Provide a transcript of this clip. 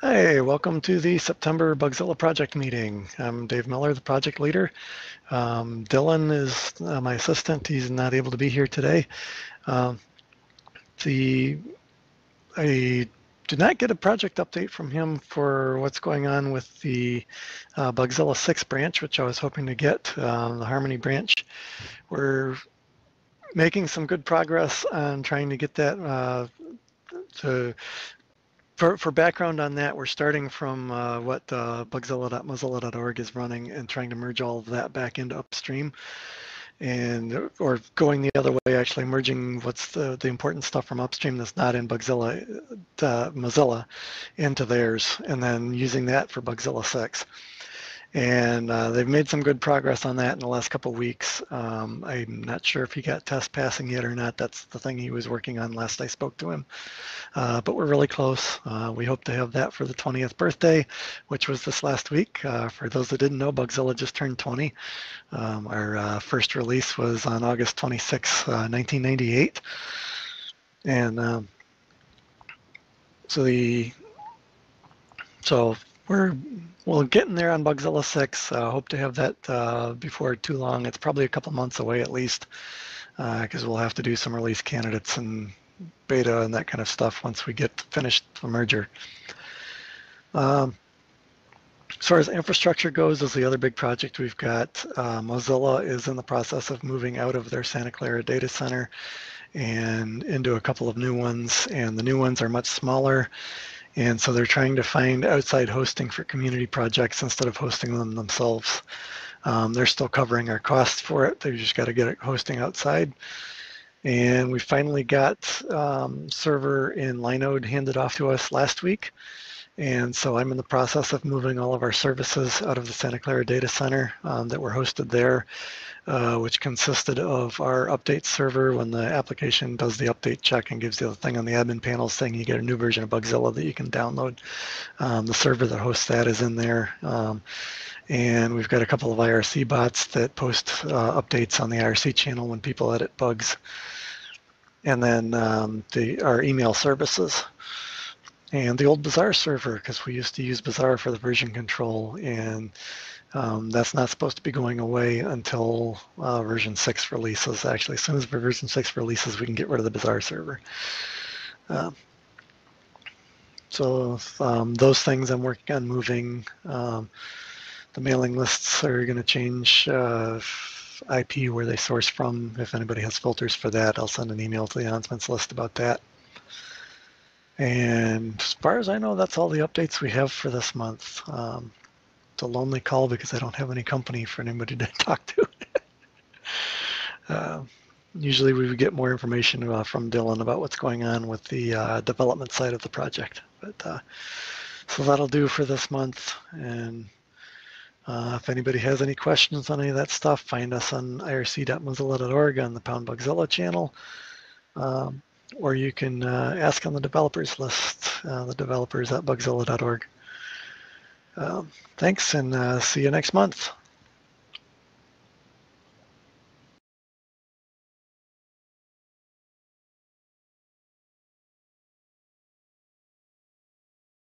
Hey, welcome to the September Bugzilla Project meeting. I'm Dave Miller, the project leader. Dylan is my assistant. He's not able to be here today. Um, the I did not get a project update from him for what's going on with the Bugzilla 6 branch, which I was hoping to get, the Harmony branch. We're making some good progress on trying to get that to For background on that, we're starting from what bugzilla.mozilla.org is running and trying to merge all of that back into upstream, and or going the other way, actually merging what's the important stuff from upstream that's not in Mozilla into theirs, and then using that for Bugzilla 6. And they've made some good progress on that in the last couple of weeks. I'm not sure if he got test passing yet or not. That's the thing he was working on last I spoke to him. But we're really close. We hope to have that for the 20th birthday, which was this last week. For those that didn't know, Bugzilla just turned 20. Our first release was on August 26, 1998. And so we're getting there on Bugzilla 6. Hope to have that before too long. It's probably a couple months away at least, because we'll have to do some release candidates and beta and that kind of stuff once we get finished the merger. As far as infrastructure goes, is the other big project we've got. Mozilla is in the process of moving out of their Santa Clara data center and into a couple of new ones, and the new ones are much smaller, and so they're trying to find outside hosting for community projects instead of hosting them themselves. They're still covering our costs for it. They've just got to get it hosting outside. And we finally got server in Linode handed off to us last week. And so I'm in the process of moving all of our services out of the Santa Clara data center that were hosted there, which consisted of our update server. When the application does the update check and gives you the thing on the admin panel saying you get a new version of Bugzilla that you can download. The server that hosts that is in there. And we've got a couple of IRC bots that post updates on the IRC channel when people edit bugs. And then our email services. And the old Bazaar server, because we used to use Bazaar for the version control, and that's not supposed to be going away until version 6 releases. Actually, as soon as version 6 releases, we can get rid of the Bazaar server. So those things I'm working on moving. The mailing lists are going to change IP where they source from. If anybody has filters for that, I'll send an email to the announcements list about that. And as far as I know, that's all the updates we have for this month. It's a lonely call because I don't have any company for anybody to talk to. Usually we would get more information from Dylan about what's going on with the development side of the project. But so that'll do for this month. And if anybody has any questions on any of that stuff, find us on irc.mozilla.org on the Bugzilla channel. Or you can ask on the developers list, the developers at bugzilla.org. Thanks, and see you next month.